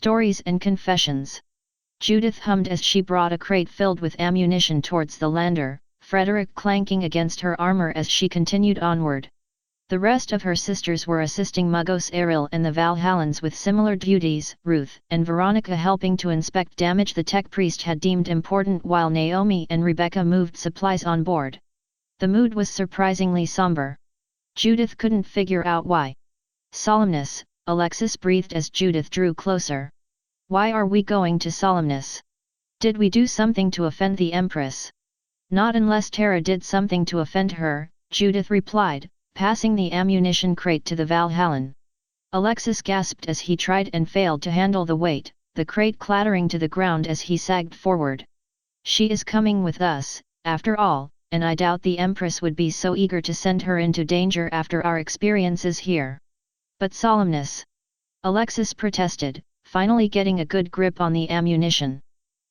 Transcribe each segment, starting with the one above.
Stories and Confessions. Judith hummed as she brought a crate filled with ammunition towards the lander, Frederick clanking against her armor as she continued onward. The rest of her sisters were assisting Mugos Eril and the Valhallans with similar duties, Ruth and Veronica helping to inspect damage the tech priest had deemed important while Naomi and Rebecca moved supplies on board. The mood was surprisingly somber. Judith couldn't figure out why. Solemnus, Alexis breathed as Judith drew closer. Why are we going to Solemnus? Did we do something to offend the Empress? Not unless Tara did something to offend her, Judith replied, passing the ammunition crate to the Valhallan. Alexis gasped as he tried and failed to handle the weight, the crate clattering to the ground as he sagged forward. She is coming with us, after all, and I doubt the Empress would be so eager to send her into danger after our experiences here. But Solemnus! Alexis protested, finally getting a good grip on the ammunition.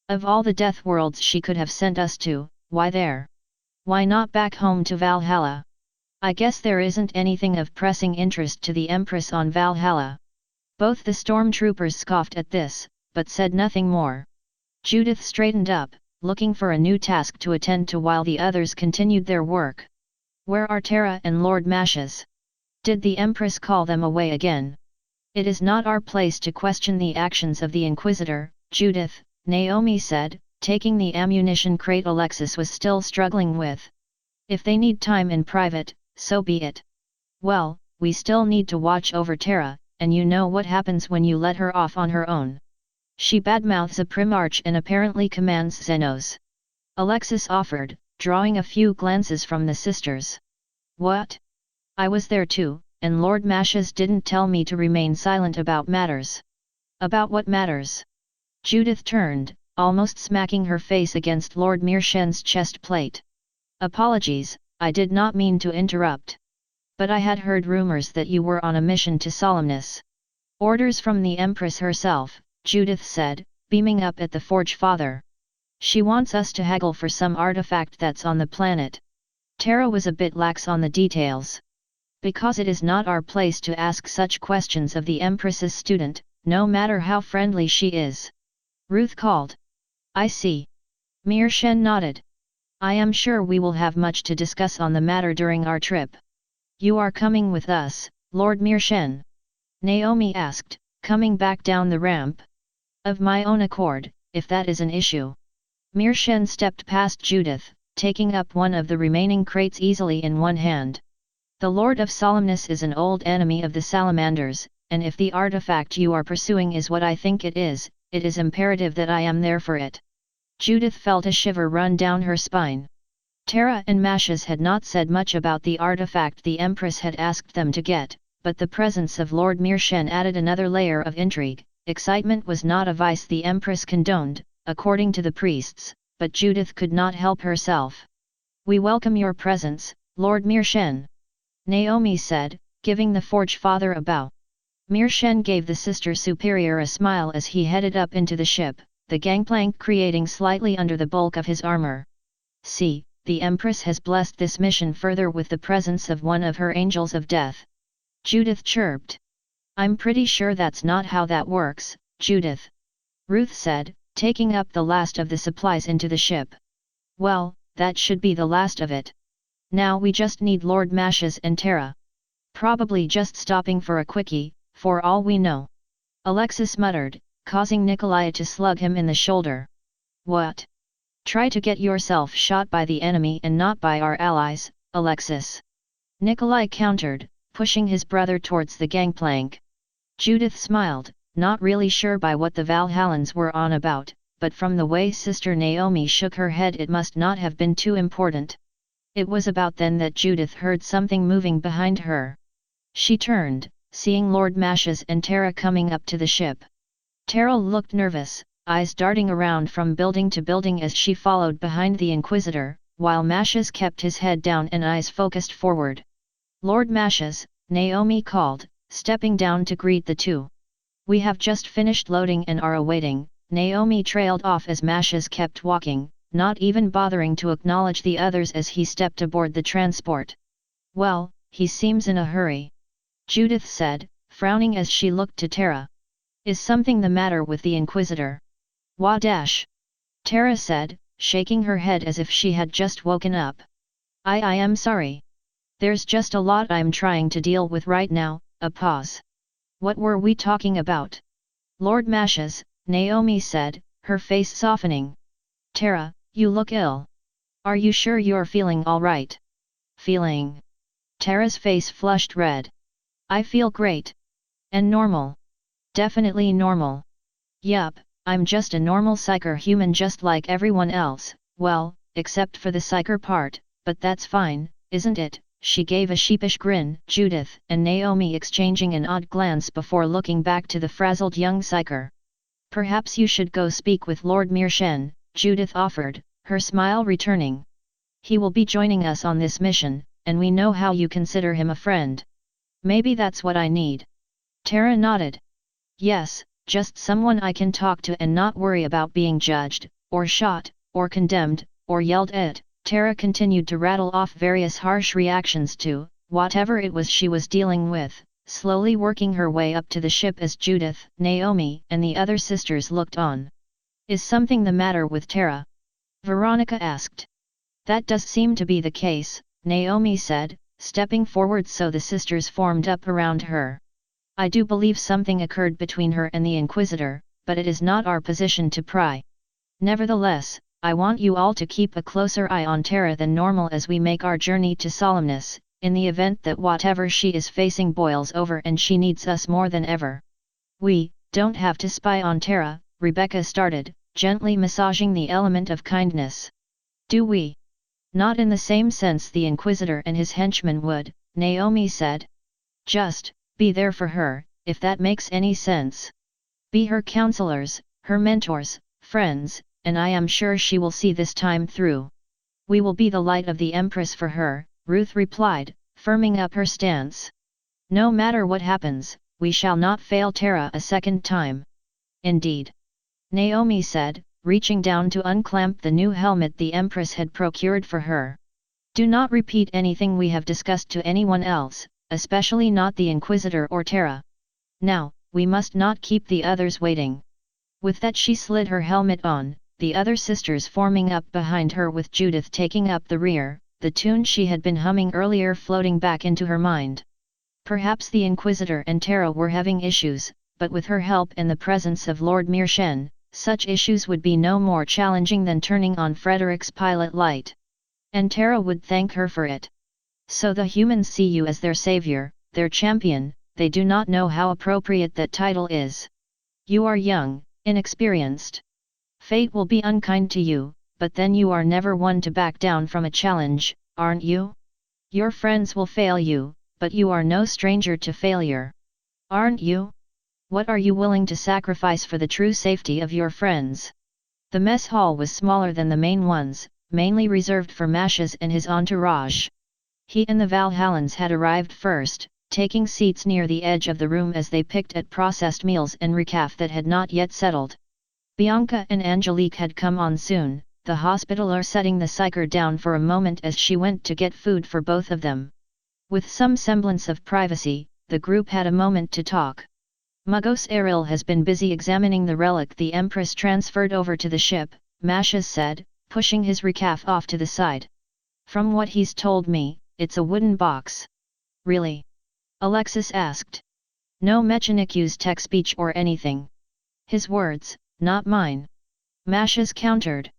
Of all the death worlds she could have sent us to, why there? Why not back home to Valhalla? I guess there isn't anything of pressing interest to the Empress on Valhalla. Both the stormtroopers scoffed at this, but said nothing more. Judith straightened up, looking for a new task to attend to while the others continued their work. Where are Tara and Lord Mashes? Did the Empress call them away again? It is not our place to question the actions of the Inquisitor, Judith, Naomi said, taking the ammunition crate Alexis was still struggling with. If they need time in private, so be it. Well, we still need to watch over Tara, and you know what happens when you let her off on her own. She badmouths a Primarch and apparently commands Xenos. Alexis offered, drawing a few glances from the sisters. What? I was there too, and Lord Mashes didn't tell me to remain silent about matters. About what matters? Judith turned, almost smacking her face against Lord Meershen's chest plate. Apologies, I did not mean to interrupt. But I had heard rumors that you were on a mission to Solemnus. Orders from the Empress herself, Judith said, beaming up at the Forge Father. She wants us to haggle for some artifact that's on the planet. Tara was a bit lax on the details. Because it is not our place to ask such questions of the Empress's student, no matter how friendly she is. Ruth called. I see. Meershen nodded. I am sure we will have much to discuss on the matter during our trip. You are coming with us, Lord Meershen? Naomi asked, coming back down the ramp. Of my own accord, if that is an issue. Meershen stepped past Judith, taking up one of the remaining crates easily in one hand. The Lord of Solemnus is an old enemy of the Salamanders, and if the artifact you are pursuing is what I think it is imperative that I am there for it. Judith felt a shiver run down her spine. Tara and Mashes had not said much about the artifact the Empress had asked them to get, but the presence of Lord Meershen added another layer of intrigue. Excitement was not a vice the Empress condoned, according to the priests, but Judith could not help herself. We welcome your presence, Lord Meershen. Naomi said, giving the Forge Father a bow. Meershen gave the Sister Superior a smile as he headed up into the ship, the gangplank creating slightly under the bulk of his armor. See, the Empress has blessed this mission further with the presence of one of her angels of death. Judith chirped. I'm pretty sure that's not how that works, Judith. Ruth said, taking up the last of the supplies into the ship. Well, that should be the last of it. Now we just need Lord Mashes and Tara. Probably just stopping for a quickie, for all we know. Alexis muttered, causing Nikolai to slug him in the shoulder. What? Try to get yourself shot by the enemy and not by our allies, Alexis. Nikolai countered, pushing his brother towards the gangplank. Judith smiled, not really sure by what the Valhallans were on about, but from the way Sister Naomi shook her head it must not have been too important. It was about then that Judith heard something moving behind her. She turned, seeing Lord Mashes and Tara coming up to the ship. Tara looked nervous, eyes darting around from building to building as she followed behind the Inquisitor, while Mashes kept his head down and eyes focused forward. Lord Mashes, Naomi called, stepping down to greet the two. We have just finished loading and are awaiting. Naomi trailed off as Mashes kept walking, not even bothering to acknowledge the others as he stepped aboard the transport. Well, he seems in a hurry. Judith said, frowning as she looked to Tara. Is something the matter with the Inquisitor? Wah dash! Tara said, shaking her head as if she had just woken up. I am sorry. There's just a lot I'm trying to deal with right now. A pause. What were we talking about? Lord Mashes, Naomi said, her face softening. Tara, you look ill. Are you sure you're feeling all right? Feeling? Tara's face flushed red. I feel great. And normal. Definitely normal. Yup, I'm just a normal psyker human just like everyone else, well, except for the psyker part, but that's fine, isn't it? She gave a sheepish grin. Judith and Naomi exchanging an odd glance before looking back to the frazzled young psyker. Perhaps you should go speak with Lord Meershen, Judith offered, her smile returning. He will be joining us on this mission, and we know how you consider him a friend. Maybe that's what I need. Tara nodded. Yes, just someone I can talk to and not worry about being judged, or shot, or condemned, or yelled at. Tara continued to rattle off various harsh reactions to whatever it was she was dealing with, slowly working her way up to the ship as Judith, Naomi, and the other sisters looked on. Is something the matter with Tara? Veronica asked. That does seem to be the case, Naomi said, stepping forward so the sisters formed up around her. I do believe something occurred between her and the Inquisitor, but it is not our position to pry. Nevertheless, I want you all to keep a closer eye on Tara than normal as we make our journey to Solemnus, in the event that whatever she is facing boils over and she needs us more than ever. We don't have to spy on Tara, Rebecca started, gently massaging the element of kindness. Do we? Not in the same sense the Inquisitor and his henchmen would, Naomi said. Just be there for her, if that makes any sense. Be her counselors, her mentors, friends, and I am sure she will see this time through. We will be the light of the Empress for her, Ruth replied, firming up her stance. No matter what happens, we shall not fail Tara a second time. Indeed. Naomi said, reaching down to unclamp the new helmet the Empress had procured for her. Do not repeat anything we have discussed to anyone else, especially not the Inquisitor or Tara. Now, we must not keep the others waiting. With that she slid her helmet on, the other sisters forming up behind her with Judith taking up the rear, the tune she had been humming earlier floating back into her mind. Perhaps the Inquisitor and Tara were having issues, but with her help and the presence of Lord Meershen, such issues would be no more challenging than turning on Frederick's pilot light. And Tara would thank her for it. So the humans see you as their savior, their champion, they do not know how appropriate that title is. You are young, inexperienced. Fate will be unkind to you, but then you are never one to back down from a challenge, aren't you? Your friends will fail you, but you are no stranger to failure. Aren't you? What are you willing to sacrifice for the true safety of your friends? The mess hall was smaller than the main ones, mainly reserved for Mashes and his entourage. He and the Valhallans had arrived first, taking seats near the edge of the room as they picked at processed meals and recaf that had not yet settled. Bianca and Angelique had come on soon, the Hospitaller setting the psyker down for a moment as she went to get food for both of them. With some semblance of privacy, the group had a moment to talk. Mugos Eril has been busy examining the relic the Empress transferred over to the ship, Mashes said, pushing his recaf off to the side. From what he's told me, it's a wooden box. Really? Alexis asked. No Mechanik used tech speech or anything. His words, not mine. Mashes countered.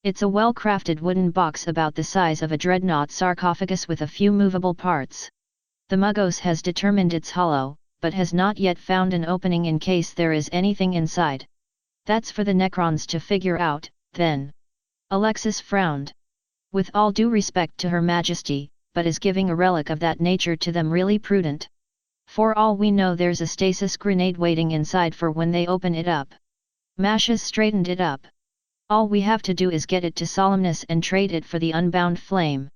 It's a well-crafted wooden box about the size of a dreadnought sarcophagus with a few movable parts. The Mugos has determined it's hollow, but has not yet found an opening in case there is anything inside. That's for the Necrons to figure out, then. Alexis frowned. With all due respect to Her Majesty, but is giving a relic of that nature to them really prudent? For all we know there's a stasis grenade waiting inside for when they open it up. Mashes straightened it up. All we have to do is get it to Solemnus and trade it for the unbound flame.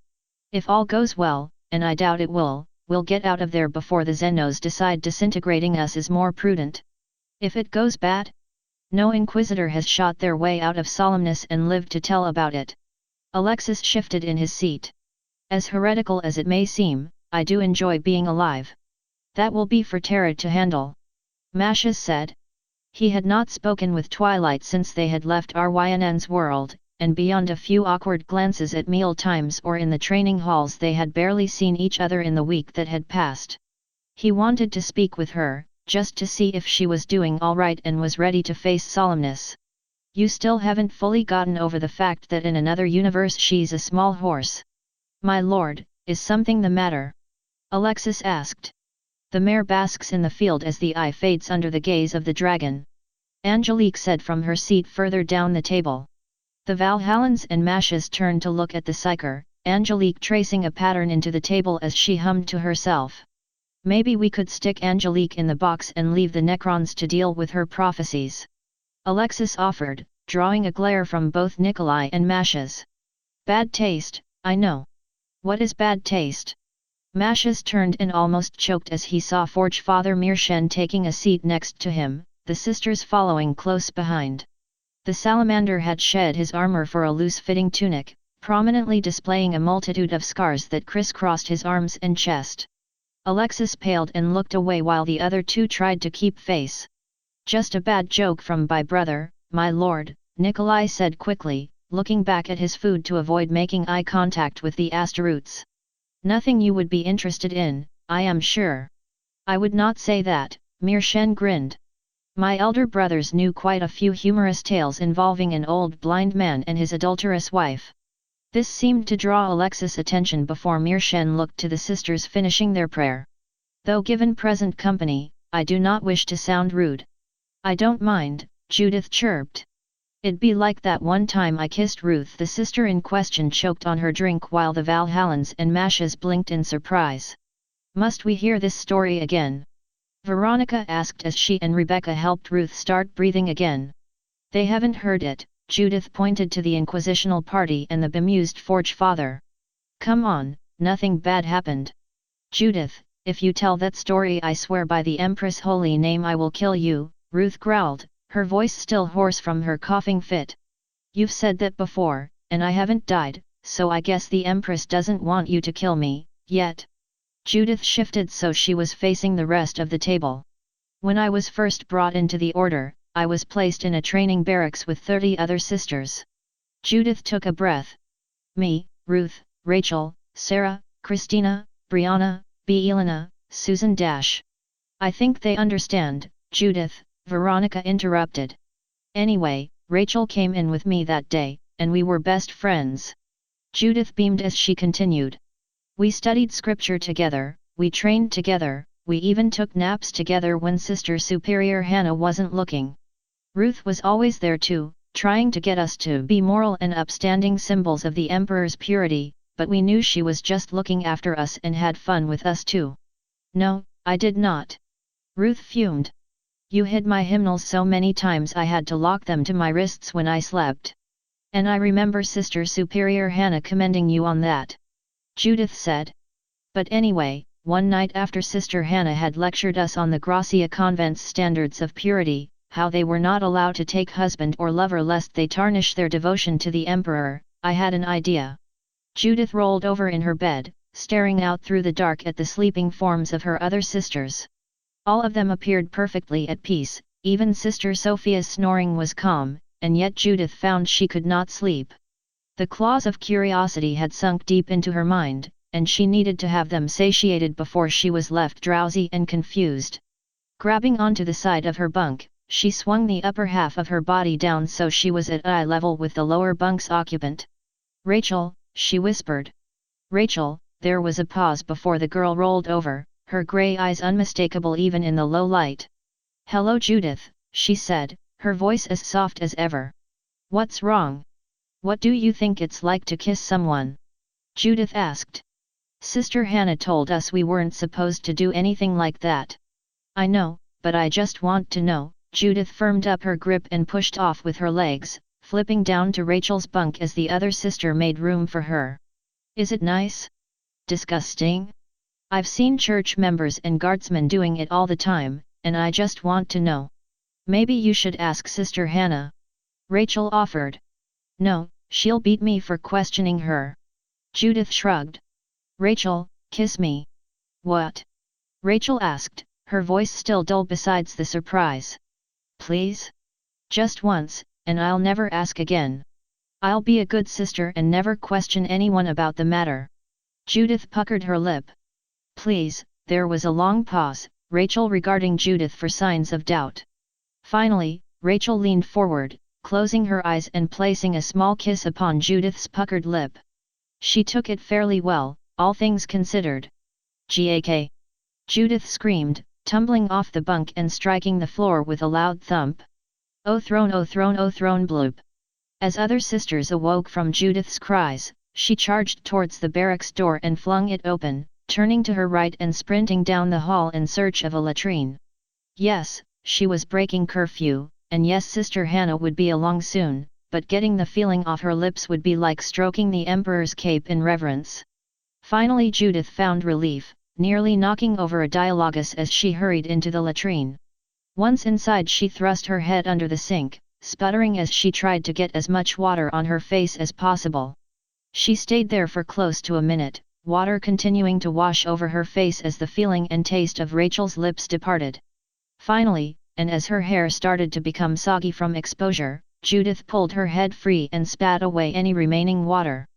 If all goes well, and I doubt it will, we'll get out of there before the Xenos decide disintegrating us is more prudent. If it goes bad? No Inquisitor has shot their way out of Solemnus and lived to tell about it. Alexis shifted in his seat. As heretical as it may seem, I do enjoy being alive. That will be for Tara to handle. Mashes said. He had not spoken with Twilight since they had left Ryn's world, and beyond a few awkward glances at meal times or in the training halls they had barely seen each other in the week that had passed. He wanted to speak with her, just to see if she was doing all right and was ready to face solemnness. You still haven't fully gotten over the fact that in another universe she's a small horse. My lord, is something the matter? Alexis asked. The mare basks in the field as the eye fades under the gaze of the dragon. Angelique said from her seat further down the table. The Valhallans and Mashes turned to look at the psyker, Angelique tracing a pattern into the table as she hummed to herself. Maybe we could stick Angelique in the box and leave the Necrons to deal with her prophecies. Alexis offered, drawing a glare from both Nikolai and Mashes. Bad taste, I know. What is bad taste? Mashes turned and almost choked as he saw Forge Father Mirshen taking a seat next to him, the sisters following close behind. The salamander had shed his armor for a loose-fitting tunic, prominently displaying a multitude of scars that crisscrossed his arms and chest. Alexis paled and looked away while the other two tried to keep face. Just a bad joke from my brother, my lord, Nikolai said quickly, looking back at his food to avoid making eye contact with the Astaroths. Nothing you would be interested in, I am sure. I would not say that, Mirshen grinned. My elder brothers knew quite a few humorous tales involving an old blind man and his adulterous wife. This seemed to draw Alexis' attention before Mirshen looked to the sisters finishing their prayer. Though given present company, I do not wish to sound rude. I don't mind, Judith chirped. It'd be like that one time I kissed Ruth. The sister in question choked on her drink while the Valhallans and Mashes blinked in surprise. Must we hear this story again? Veronica asked as she and Rebecca helped Ruth start breathing again. They haven't heard it, Judith pointed to the inquisitional party and the bemused Forge Father. Come on, nothing bad happened. Judith, if you tell that story I swear by the Empress' holy name I will kill you, Ruth growled, her voice still hoarse from her coughing fit. You've said that before, and I haven't died, so I guess the Empress doesn't want you to kill me, yet. Judith shifted so she was facing the rest of the table. When I was first brought into the order, I was placed in a training barracks with 30 other sisters. Judith took a breath. Me, Ruth, Rachel, Sarah, Christina, Brianna, Elena, Susan Dash. I think they understand, Judith, Veronica interrupted. Anyway, Rachel came in with me that day, and we were best friends. Judith beamed as she continued. We studied scripture together, we trained together, we even took naps together when Sister Superior Hannah wasn't looking. Ruth was always there too, trying to get us to be moral and upstanding symbols of the Emperor's purity, but we knew she was just looking after us and had fun with us too. No, I did not. Ruth fumed. You hid my hymnals so many times I had to lock them to my wrists when I slept. And I remember Sister Superior Hannah commending you on that. Judith said. But anyway, one night after Sister Hannah had lectured us on the Gracia Convent's standards of purity, how they were not allowed to take husband or lover lest they tarnish their devotion to the Emperor, I had an idea. Judith rolled over in her bed, staring out through the dark at the sleeping forms of her other sisters. All of them appeared perfectly at peace, even Sister Sophia's snoring was calm, and yet Judith found she could not sleep. The claws of curiosity had sunk deep into her mind, and she needed to have them satiated before she was left drowsy and confused. Grabbing onto the side of her bunk, she swung the upper half of her body down so she was at eye level with the lower bunk's occupant. Rachel, she whispered. Rachel, there was a pause before the girl rolled over, her grey eyes unmistakable even in the low light. Hello Judith, she said, her voice as soft as ever. What's wrong? What do you think it's like to kiss someone? Judith asked. Sister Hannah told us we weren't supposed to do anything like that. I know, but I just want to know. Judith firmed up her grip and pushed off with her legs, flipping down to Rachel's bunk as the other sister made room for her. Is it nice? Disgusting? I've seen church members and guardsmen doing it all the time, and I just want to know. Maybe you should ask Sister Hannah. Rachel offered. No, she'll beat me for questioning her. Judith shrugged. Rachel, kiss me. What? Rachel asked, her voice still dull besides the surprise. Please? Just once, and I'll never ask again. I'll be a good sister and never question anyone about the matter. Judith puckered her lip. Please. There was a long pause, Rachel regarding Judith for signs of doubt. Finally, Rachel leaned forward, closing her eyes and placing a small kiss upon Judith's puckered lip. She took it fairly well, all things considered. "Gak!" Judith screamed, tumbling off the bunk and striking the floor with a loud thump. "Oh throne, oh throne, oh throne, bloop!" As other sisters awoke from Judith's cries, she charged towards the barracks door and flung it open, turning to her right and sprinting down the hall in search of a latrine. Yes, she was breaking curfew, and yes, Sister Hannah would be along soon, but getting the feeling off her lips would be like stroking the Emperor's cape in reverence. Finally Judith found relief, nearly knocking over a dialogus as she hurried into the latrine. Once inside she thrust her head under the sink, sputtering as she tried to get as much water on her face as possible. She stayed there for close to a minute, water continuing to wash over her face as the feeling and taste of Rachel's lips departed. Finally, and as her hair started to become soggy from exposure, Judith pulled her head free and spat away any remaining water.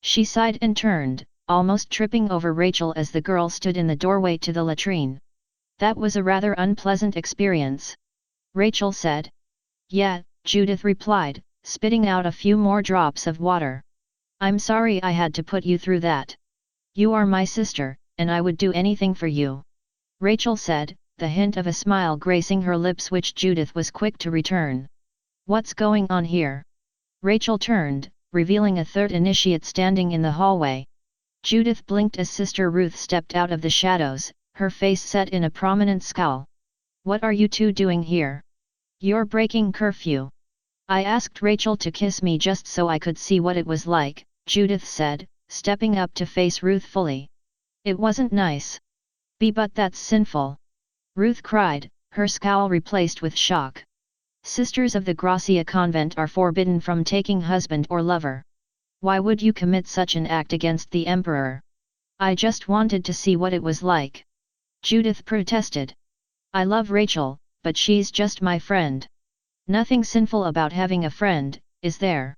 She sighed and turned, almost tripping over Rachel as the girl stood in the doorway to the latrine. "That was a rather unpleasant experience," Rachel said. "Yeah," Judith replied, spitting out a few more drops of water. "I'm sorry I had to put you through that. You are my sister, and I would do anything for you," Rachel said, the hint of a smile gracing her lips which Judith was quick to return. "What's going on here?" Rachel turned, revealing a third initiate standing in the hallway. Judith blinked as Sister Ruth stepped out of the shadows, her face set in a prominent scowl. "What are you two doing here? You're breaking curfew." "I asked Rachel to kiss me just so I could see what it was like," Judith said, stepping up to face Ruth fully. "It wasn't nice." But that's sinful," Ruth cried, her scowl replaced with shock. "Sisters of the Gracia convent are forbidden from taking husband or lover. Why would you commit such an act against the Emperor?" "I just wanted to see what it was like," Judith protested. "I love Rachel, but she's just my friend. Nothing sinful about having a friend, is there?"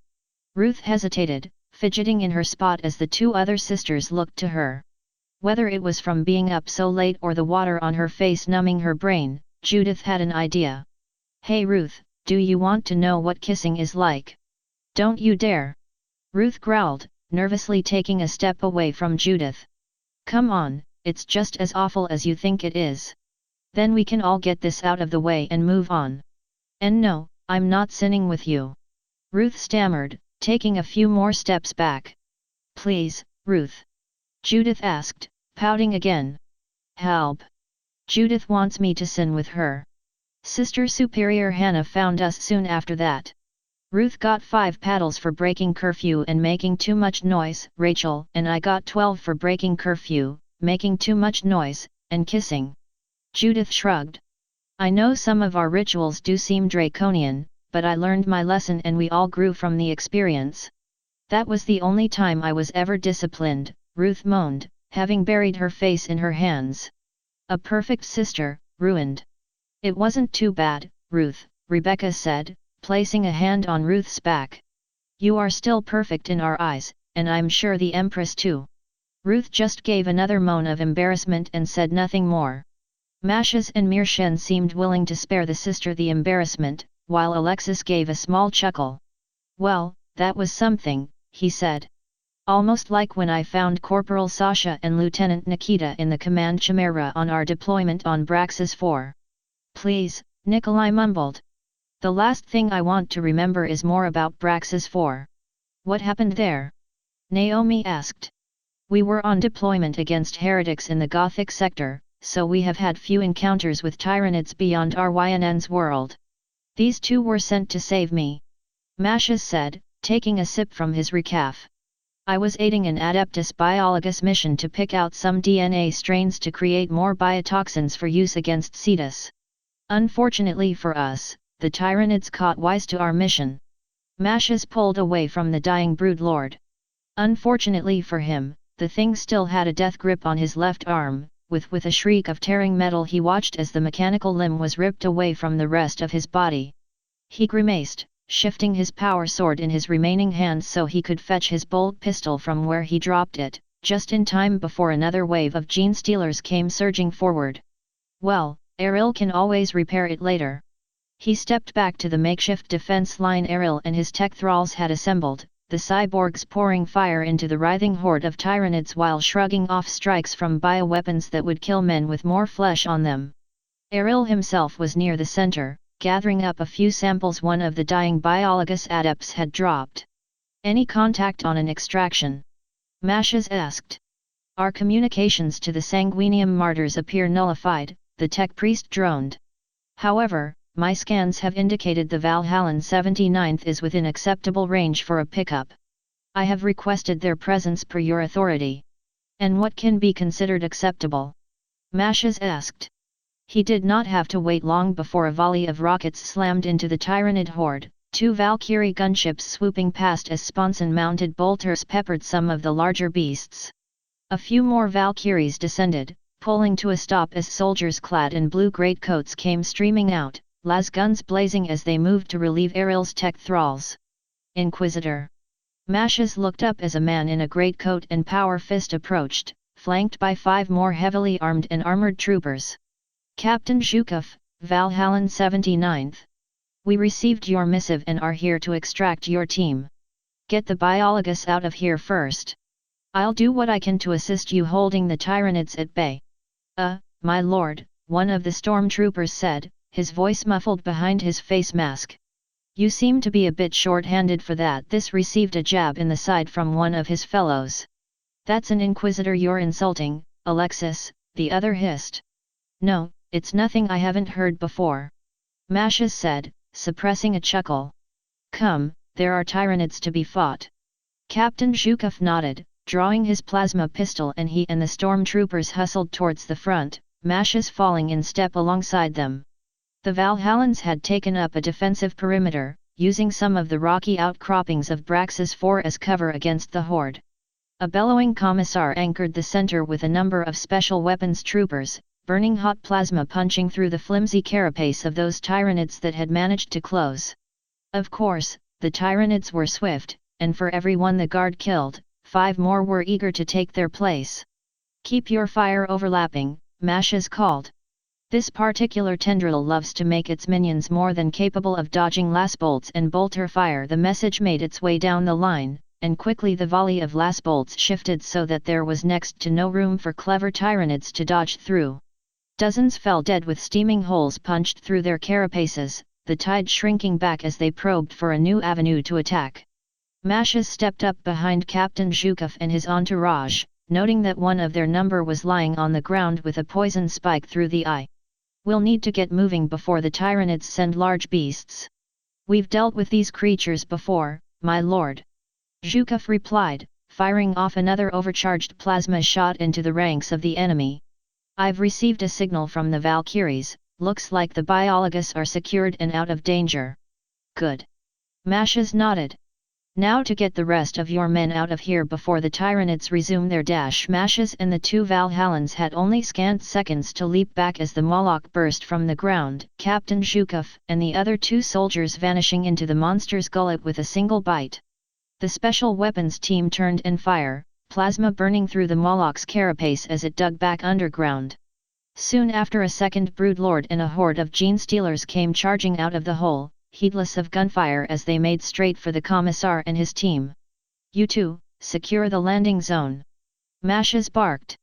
Ruth hesitated, fidgeting in her spot as the two other sisters looked to her. Whether it was from being up so late or the water on her face numbing her brain, Judith had an idea. "Hey Ruth, do you want to know what kissing is like?" "Don't you dare!" Ruth growled, nervously taking a step away from Judith. "Come on, it's just as awful as you think it is. Then we can all get this out of the way and move on." "And no, I'm not sinning with you," Ruth stammered, taking a few more steps back. "Please, Ruth?" Judith asked, pouting again. "Help! Judith wants me to sin with her. Sister Superior Hannah found us soon after that. Ruth got 5 paddles for breaking curfew and making too much noise, Rachel and I got 12 for breaking curfew, making too much noise, and kissing." Judith shrugged. "I know some of our rituals do seem draconian, but I learned my lesson and we all grew from the experience. That was the only time I was ever disciplined," Ruth moaned, having buried her face in her hands. "A perfect sister, ruined." "It wasn't too bad, Ruth," Rebecca said, placing a hand on Ruth's back. "You are still perfect in our eyes, and I'm sure the Empress too." Ruth just gave another moan of embarrassment and said nothing more. Mashas and Mirshen seemed willing to spare the sister the embarrassment, while Alexis gave a small chuckle. "Well, that was something," he said. "Almost like when I found Corporal Sasha and Lieutenant Nikita in the command chimera on our deployment on Braxis 4. "Please," Nikolai mumbled. "The last thing I want to remember is more about Braxis 4. "What happened there?" Naomi asked. "We were on deployment against heretics in the Gothic sector, so we have had few encounters with tyrannids beyond Ryn's world. These two were sent to save me," Mashas said, taking a sip from his recaf. "I was aiding an Adeptus Biologus mission to pick out some DNA strains to create more biotoxins for use against Cetus. Unfortunately for us, the tyrannids caught wise to our mission." Mashas pulled away from the dying broodlord. "Unfortunately for him, the thing still had a death grip on his left arm, with a shriek of tearing metal he watched as the mechanical limb was ripped away from the rest of his body. He grimaced, shifting his power sword in his remaining hand so he could fetch his bolt pistol from where he dropped it, just in time before another wave of gene stealers came surging forward. Well, Eril can always repair it later. He stepped back to the makeshift defense line Eril and his tech thralls had assembled, the cyborgs pouring fire into the writhing horde of Tyranids while shrugging off strikes from bioweapons that would kill men with more flesh on them. Eril himself was near the center, gathering up a few samples one of the dying biologus adepts had dropped. Any contact on an extraction? Mashes asked. Our communications to the Sanguinium martyrs appear nullified, the tech priest droned. However, my scans have indicated the Valhallan 79th is within acceptable range for a pickup. I have requested their presence per your authority. And what can be considered acceptable? Mashes asked. He did not have to wait long before a volley of rockets slammed into the Tyranid horde, 2 Valkyrie gunships swooping past as sponson-mounted bolters peppered some of the larger beasts. A few more Valkyries descended, pulling to a stop as soldiers clad in blue greatcoats came streaming out, las guns blazing as they moved to relieve Eril's tech thralls. Inquisitor. Mashes looked up as a man in a greatcoat and power fist approached, flanked by 5 more heavily armed and armored troopers. Captain Zhukov, Valhallan 79th. We received your missive and are here to extract your team. Get the biologus out of here first. I'll do what I can to assist you holding the Tyranids at bay. My lord, one of the stormtroopers said, his voice muffled behind his face mask. You seem to be a bit short-handed for that. This received a jab in the side from one of his fellows. That's an inquisitor you're insulting, Alexis, the other hissed. No, it's nothing I haven't heard before. Mashes said, suppressing a chuckle. Come, there are Tyranids to be fought. Captain Zhukov nodded, drawing his plasma pistol, and he and the stormtroopers hustled towards the front, Mashes falling in step alongside them. The Valhallans had taken up a defensive perimeter, using some of the rocky outcroppings of Braxis 4 as cover against the horde. A bellowing commissar anchored the center with a number of special weapons troopers, burning hot plasma punching through the flimsy carapace of those Tyranids that had managed to close. Of course, the Tyranids were swift, and for every one the guard killed, 5 more were eager to take their place. Keep your fire overlapping, Mashes called. This particular tendril loves to make its minions more than capable of dodging lasbolts and bolter fire. The message made its way down the line, and quickly the volley of lasbolts shifted so that there was next to no room for clever Tyranids to dodge through. Dozens fell dead with steaming holes punched through their carapaces, the tide shrinking back as they probed for a new avenue to attack. Mashes stepped up behind Captain Zhukov and his entourage, noting that one of their number was lying on the ground with a poison spike through the eye. We'll need to get moving before the Tyranids send large beasts. We've dealt with these creatures before, my lord. Zhukov replied, firing off another overcharged plasma shot into the ranks of the enemy. I've received a signal from the Valkyries, looks like the biologus are secured and out of danger. Good. Mashes nodded. Now to get the rest of your men out of here before the Tyranids resume their dash. Mashes and the 2 Valhallans had only scant seconds to leap back as the Moloch burst from the ground, Captain Zhukov and the other 2 soldiers vanishing into the monster's gullet with a single bite. The special weapons team turned and fire, plasma burning through the Moloch's carapace as it dug back underground. Soon after a second broodlord and a horde of gene stealers came charging out of the hole, heedless of gunfire as they made straight for the commissar and his team. You two, secure the landing zone. Mashes barked.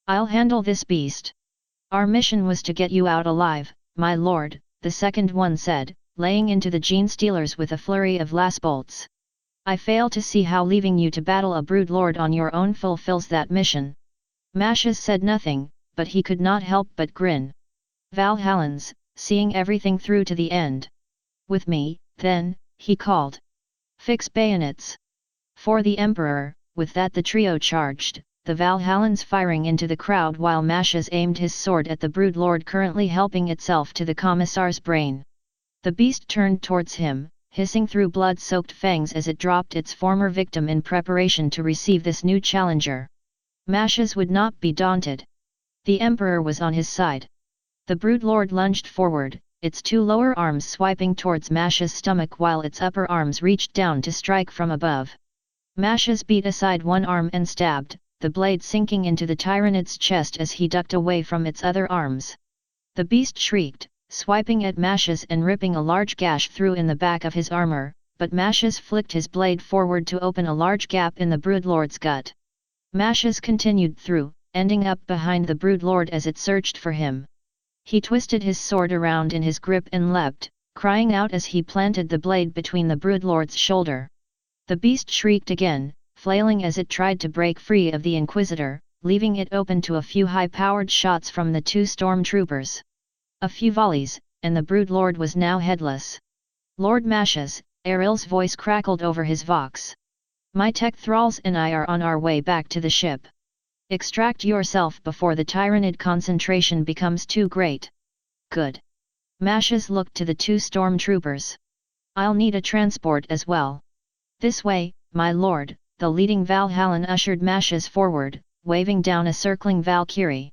I'll handle this beast. Our mission was to get you out alive, my lord, the second one said, laying into the gene stealers with a flurry of lasbolts. I fail to see how leaving you to battle a broodlord on your own fulfills that mission. Mashes said nothing, but he could not help but grin. Valhallans, seeing everything through to the end. With me, then, he called. Fix bayonets. For the Emperor. With that the trio charged, the Valhallans firing into the crowd while Mashes aimed his sword at the broodlord currently helping itself to the commissar's brain. The beast turned towards him, hissing through blood-soaked fangs as it dropped its former victim in preparation to receive this new challenger. Mashes would not be daunted. The Emperor was on his side. The broodlord lunged forward, its two lower arms swiping towards Mash's stomach while its upper arms reached down to strike from above. Mash's beat aside one arm and stabbed, the blade sinking into the tyrannid's chest as he ducked away from its other arms. The beast shrieked, swiping at Mash's and ripping a large gash through in the back of his armor, but Mash's flicked his blade forward to open a large gap in the broodlord's gut. Mash's continued through, ending up behind the broodlord as it searched for him. He twisted his sword around in his grip and leapt, crying out as he planted the blade between the broodlord's shoulder. The beast shrieked again, flailing as it tried to break free of the Inquisitor, leaving it open to a few high-powered shots from the two stormtroopers. A few volleys, and the broodlord was now headless. Lord Mash's, Aril's voice crackled over his vox. My tech thralls and I are on our way back to the ship. Extract yourself before the tyrannid concentration becomes too great. Good. Mash's looked to the two stormtroopers. I'll need a transport as well. This way, my lord, the leading Valhallan ushered Mash's forward, waving down a circling Valkyrie.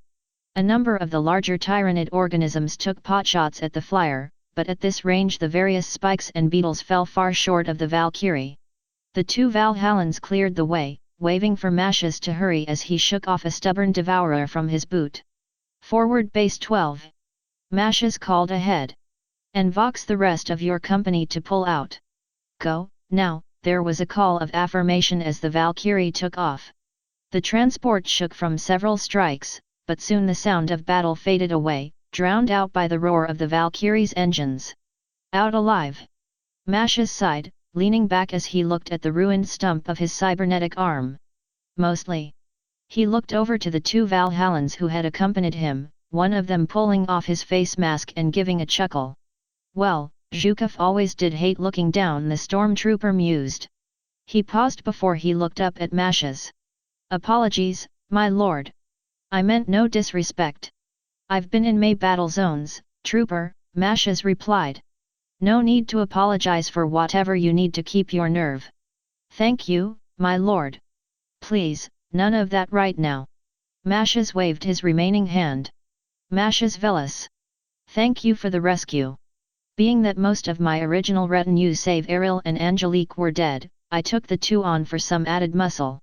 A number of the larger tyrannid organisms took potshots at the flyer, but at this range the various spikes and beetles fell far short of the Valkyrie. The two Valhallans cleared the way, waving for Mash's to hurry as he shook off a stubborn devourer from his boot. Forward base 12. Mash's called ahead. And vox the rest of your company to pull out. Go, now. There was a call of affirmation as the Valkyrie took off. The transport shook from several strikes, but soon the sound of battle faded away, drowned out by the roar of the Valkyrie's engines. Out alive! Mash's sighed, leaning back as he looked at the ruined stump of his cybernetic arm. Mostly. He looked over to the two Valhallans who had accompanied him, one of them pulling off his face mask and giving a chuckle. Well, Zhukov always did hate looking down, the stormtrooper mused. He paused before he looked up at Mash's. Apologies, my lord. I meant no disrespect. I've been in May battle zones, trooper, Mash's replied. No need to apologize for whatever you need to keep your nerve. Thank you, my lord. Please, none of that right now. Mash's waved his remaining hand. Mash's Velas. Thank you for the rescue. Being that most of my original retinue save Eril and Angelique were dead, I took the two on for some added muscle.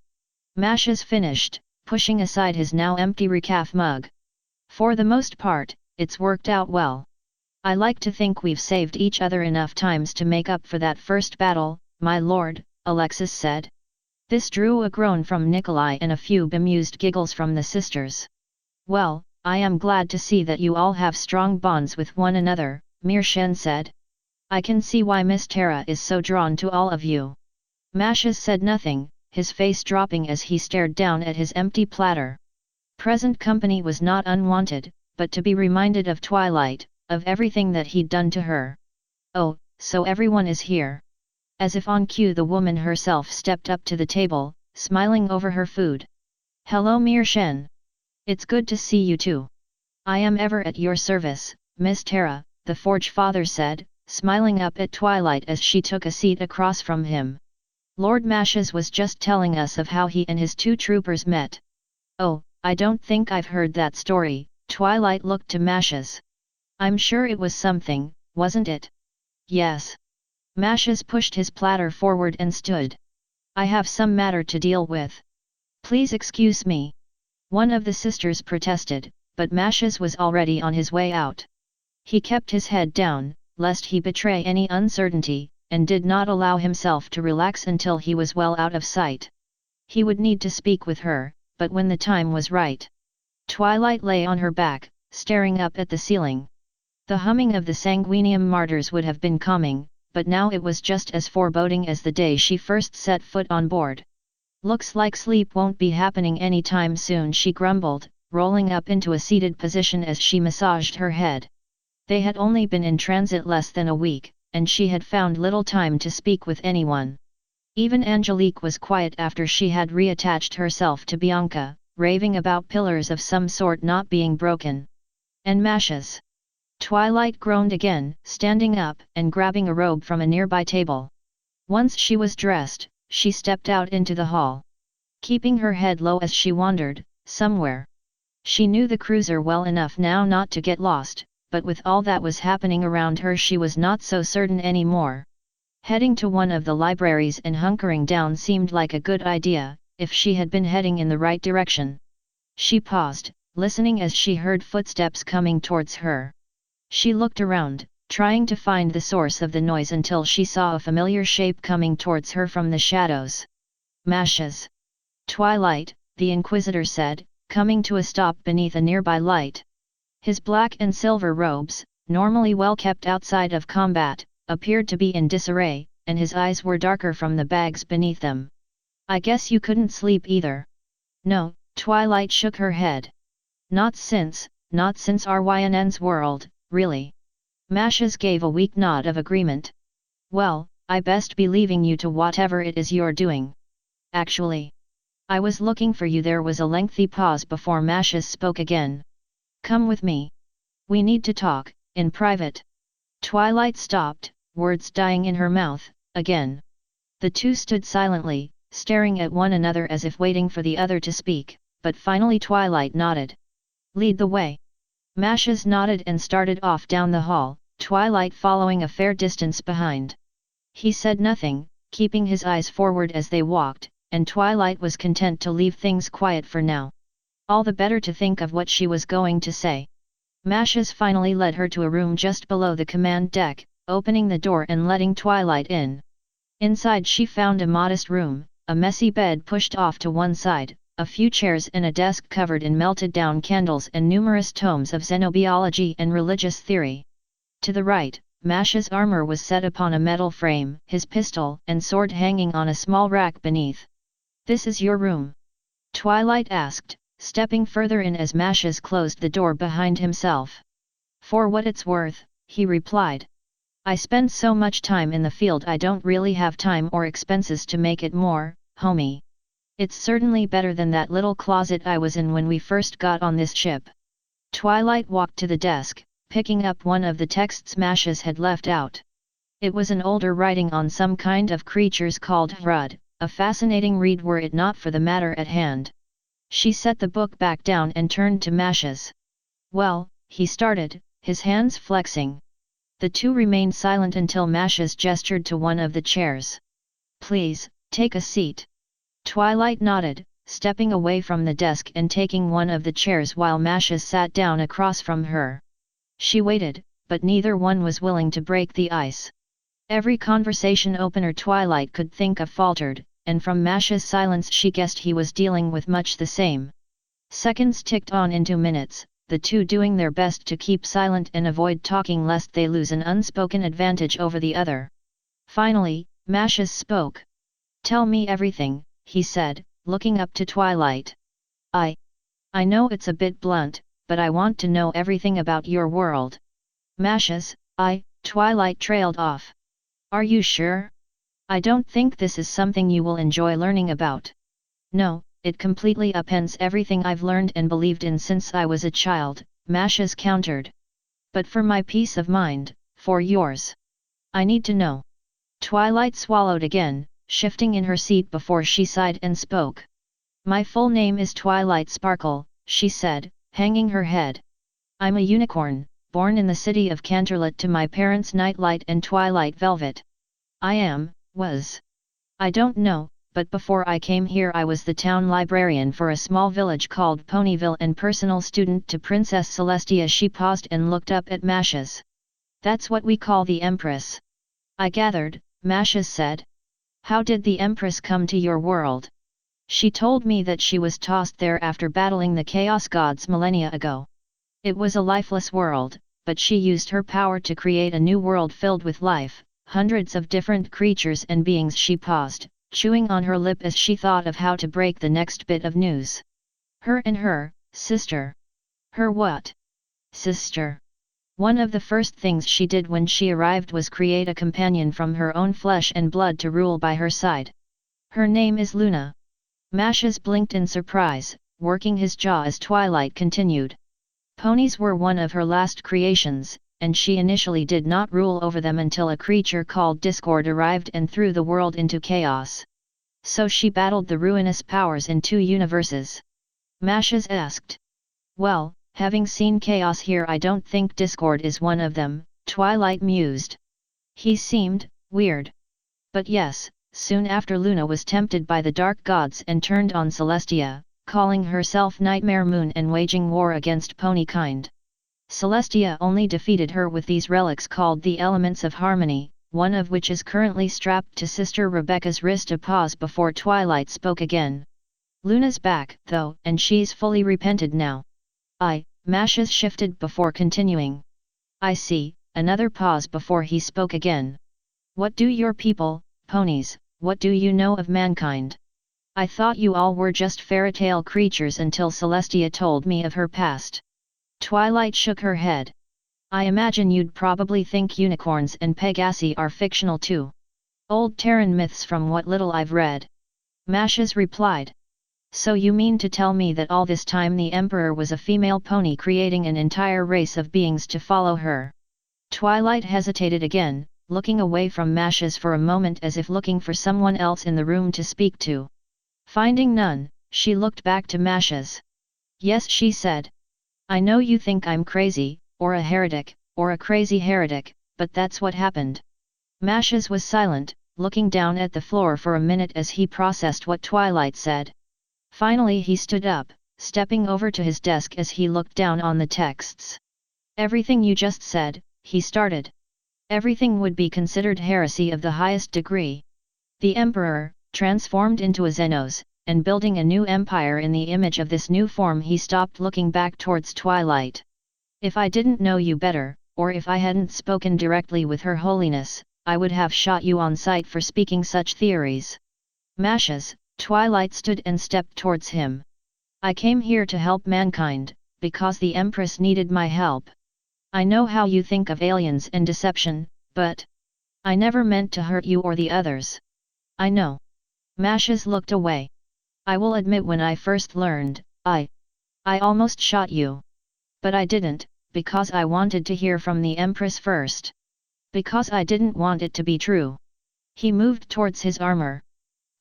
Mash's finished, pushing aside his now empty recaf mug. For the most part, it's worked out well. I like to think we've saved each other enough times to make up for that first battle, my lord, Alexis said. This drew a groan from Nikolai and a few bemused giggles from the sisters. Well, I am glad to see that you all have strong bonds with one another, Mirshen said. I can see why Miss Tara is so drawn to all of you. Mash's said nothing, his face dropping as he stared down at his empty platter. Present company was not unwanted, but to be reminded of Twilight, of everything that he'd done to her. Oh, so everyone is here. As if on cue the woman herself stepped up to the table, smiling over her food. Hello Mirshen. It's good to see you too. I am ever at your service, Miss Tara, the Forge Father said, smiling up at Twilight as she took a seat across from him. Lord Mash's was just telling us of how he and his two troopers met. Oh, I don't think I've heard that story, Twilight looked to Mash's. I'm sure it was something, wasn't it? Yes. Mash's pushed his platter forward and stood. I have some matter to deal with. Please excuse me. One of the sisters protested, but Mash's was already on his way out. He kept his head down, lest he betray any uncertainty, and did not allow himself to relax until he was well out of sight. He would need to speak with her, but when the time was right. Twilight lay on her back, staring up at the ceiling. The humming of the Sanguinium martyrs would have been calming, but now it was just as foreboding as the day she first set foot on board. Looks like sleep won't be happening any time soon, she grumbled, rolling up into a seated position as she massaged her head. They had only been in transit less than a week, and she had found little time to speak with anyone. Even Angelique was quiet after she had reattached herself to Bianca, raving about pillars of some sort not being broken. And Mash's. Twilight groaned again, standing up and grabbing a robe from a nearby table. Once she was dressed, she stepped out into the hall. Keeping her head low as she wandered, somewhere. She knew the cruiser well enough now not to get lost, but with all that was happening around her she was not so certain anymore. Heading to one of the libraries and hunkering down seemed like a good idea, if she had been heading in the right direction. She paused, listening as she heard footsteps coming towards her. She looked around, trying to find the source of the noise until she saw a familiar shape coming towards her from the shadows. Mashes. Twilight, the Inquisitor said, coming to a stop beneath a nearby light. His black and silver robes, normally well kept outside of combat, appeared to be in disarray, and his eyes were darker from the bags beneath them. I guess you couldn't sleep either. No, Twilight shook her head. Not since RYNN's world, really. Mashes gave a weak nod of agreement. Well, I best be leaving you to whatever it is you're doing. Actually, I was looking for you. There was a lengthy pause before Mashes spoke again. Come with me. We need to talk, in private. Twilight stopped, words dying in her mouth, again. The two stood silently, staring at one another as if waiting for the other to speak, but finally Twilight nodded. Lead the way. Mashes nodded and started off down the hall, Twilight following a fair distance behind. He said nothing, keeping his eyes forward as they walked, and Twilight was content to leave things quiet for now. All the better to think of what she was going to say. Mashes finally led her to a room just below the command deck, opening the door and letting Twilight in. Inside she found a modest room, a messy bed pushed off to one side, a few chairs and a desk covered in melted-down candles and numerous tomes of xenobiology and religious theory. To the right, Mashes' armor was set upon a metal frame, his pistol and sword hanging on a small rack beneath. This is your room? Twilight asked, stepping further in as Mashes closed the door behind himself. For what it's worth, he replied. I spend so much time in the field I don't really have time or expenses to make it more, homie. It's certainly better than that little closet I was in when we first got on this ship. Twilight walked to the desk, picking up one of the texts Mashes had left out. It was an older writing on some kind of creatures called Hrud, a fascinating read were it not for the matter at hand. She set the book back down and turned to Mashes. Well, he started, his hands flexing. The two remained silent until Mashes gestured to one of the chairs. Please, take a seat. Twilight nodded, stepping away from the desk and taking one of the chairs while Mashes sat down across from her. She waited, but neither one was willing to break the ice. Every conversation opener Twilight could think of faltered, and from Mashes' silence she guessed he was dealing with much the same. Seconds ticked on into minutes, the two doing their best to keep silent and avoid talking lest they lose an unspoken advantage over the other. Finally, Mashes spoke. Tell me everything, he said, looking up to Twilight. I know it's a bit blunt, but I want to know everything about your world. Mashes, Twilight trailed off. Are you sure? I don't think this is something you will enjoy learning about. No, it completely upends everything I've learned and believed in since I was a child, Mashes countered. But for my peace of mind, for yours. I need to know. Twilight swallowed again, shifting in her seat before she sighed and spoke. My full name is Twilight Sparkle, she said, hanging her head. I'm a unicorn, born in the city of Canterlot to my parents' Nightlight and Twilight Velvet. I don't know, but before I came here I was the town librarian for a small village called Ponyville and personal student to Princess Celestia. She paused and looked up at Mashes. That's what we call the Empress. I gathered, Mashes said. How did the Empress come to your world? She told me that she was tossed there after battling the Chaos Gods millennia ago. It was a lifeless world, but she used her power to create a new world filled with life, hundreds of different creatures and beings. She paused, chewing on her lip as she thought of how to break the next bit of news. Her sister. Her what? Sister. One of the first things she did when she arrived was create a companion from her own flesh and blood to rule by her side. Her name is Luna. Mashes blinked in surprise, working his jaw as Twilight continued. Ponies were one of her last creations, and she initially did not rule over them until a creature called Discord arrived and threw the world into chaos. So she battled the ruinous powers in 2 universes. Mashes asked. Well, having seen chaos here, I don't think discord is one of them, Twilight mused. He seemed weird. But yes, soon after Luna was tempted by the dark gods and turned on Celestia, calling herself Nightmare Moon and waging war against pony kind. Celestia only defeated her with these relics called the Elements of Harmony, one of which is currently strapped to Sister Rebecca's wrist. A pause before Twilight spoke again. Luna's back, though, and she's fully repented now. Mashes shifted before continuing. I see, another pause before he spoke again. What do your people, ponies, what do you know of mankind? I thought you all were just fairy-tale creatures until Celestia told me of her past. Twilight shook her head. I imagine you'd probably think unicorns and Pegasi are fictional too. Old Terran myths from what little I've read. Mashes replied. So you mean to tell me that all this time the Emperor was a female pony creating an entire race of beings to follow her? Twilight hesitated again, looking away from Mashes for a moment as if looking for someone else in the room to speak to. Finding none, she looked back to Mashes. Yes, she said. I know you think I'm crazy, or a heretic, or a crazy heretic, but that's what happened. Mashes was silent, looking down at the floor for a minute as he processed what Twilight said. Finally he stood up, stepping over to his desk as he looked down on the texts. Everything you just said, he started. Everything would be considered heresy of the highest degree. The Emperor, transformed into a Xenos, and building a new empire in the image of this new form. He stopped, looking back towards Twilight. If I didn't know you better, or if I hadn't spoken directly with Her Holiness, I would have shot you on sight for speaking such theories. Mashes, Twilight stood and stepped towards him. I came here to help mankind, because the Empress needed my help. I know how you think of aliens and deception, but I never meant to hurt you or the others. I know. Mashes looked away. I will admit when I first learned, I almost shot you. But I didn't, because I wanted to hear from the Empress first. Because I didn't want it to be true. He moved towards his armor.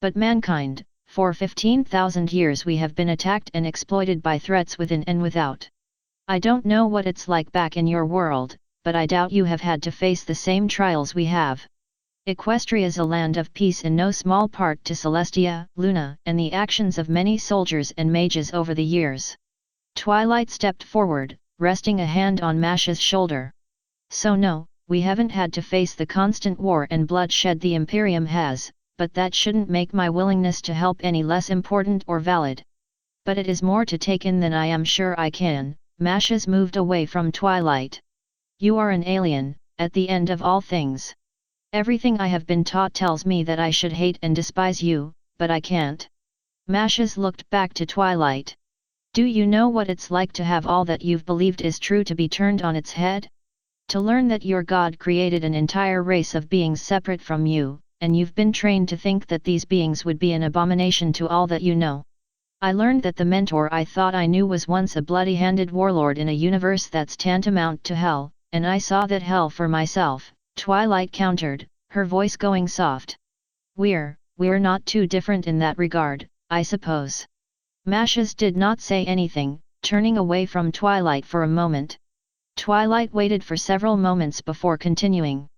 But mankind, for 15,000 years we have been attacked and exploited by threats within and without. I don't know what it's like back in your world, but I doubt you have had to face the same trials we have. Equestria's a land of peace in no small part to Celestia, Luna, and the actions of many soldiers and mages over the years. Twilight stepped forward, resting a hand on Mash's shoulder. So no, we haven't had to face the constant war and bloodshed the Imperium has, but that shouldn't make my willingness to help any less important or valid. But it is more to take in than I am sure I can. Mashes moved away from Twilight. You are an alien, at the end of all things. Everything I have been taught tells me that I should hate and despise you, but I can't. Mashes looked back to Twilight. Do you know what it's like to have all that you've believed is true to be turned on its head? To learn that your God created an entire race of beings separate from you, and you've been trained to think that these beings would be an abomination to all that you know. I learned that the mentor I thought I knew was once a bloody-handed warlord in a universe that's tantamount to hell, and I saw that hell for myself, Twilight countered, her voice going soft. We're not too different in that regard, I suppose. Mashes did not say anything, turning away from Twilight for a moment. Twilight waited for several moments before continuing.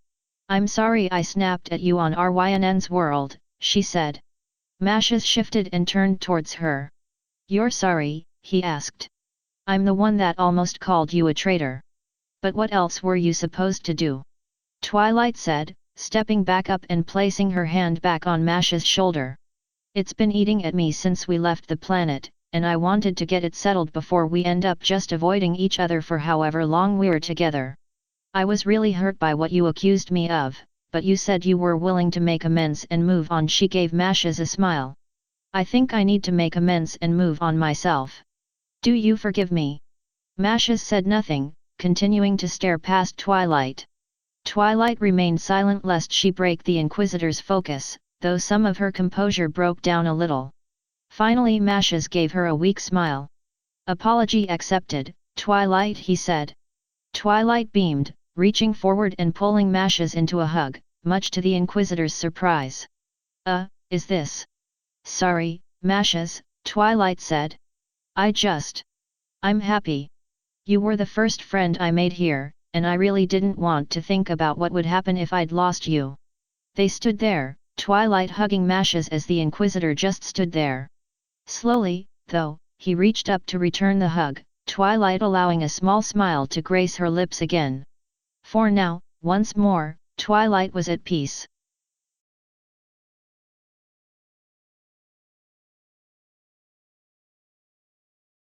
I'm sorry I snapped at you on Rynn's world, she said. Mashes shifted and turned towards her. You're sorry, he asked. I'm the one that almost called you a traitor. But what else were you supposed to do? Twilight said, stepping back up and placing her hand back on Mash's shoulder. It's been eating at me since we left the planet, and I wanted to get it settled before we end up just avoiding each other for however long we're together. I was really hurt by what you accused me of, but you said you were willing to make amends and move on. She gave Mashes a smile. I think I need to make amends and move on myself. Do you forgive me? Mashes said nothing, continuing to stare past Twilight. Twilight remained silent lest she break the Inquisitor's focus, though some of her composure broke down a little. Finally Mashes gave her a weak smile. Apology accepted, Twilight, he said. Twilight beamed, reaching forward and pulling Mashes into a hug, much to the Inquisitor's surprise. Is this? Sorry, Mashes, Twilight said. I just I'm happy. You were the first friend I made here, and I really didn't want to think about what would happen if I'd lost you. They stood there, Twilight hugging Mashes as the Inquisitor just stood there. Slowly, though, he reached up to return the hug, Twilight allowing a small smile to grace her lips again. For now, once more, Twilight was at peace.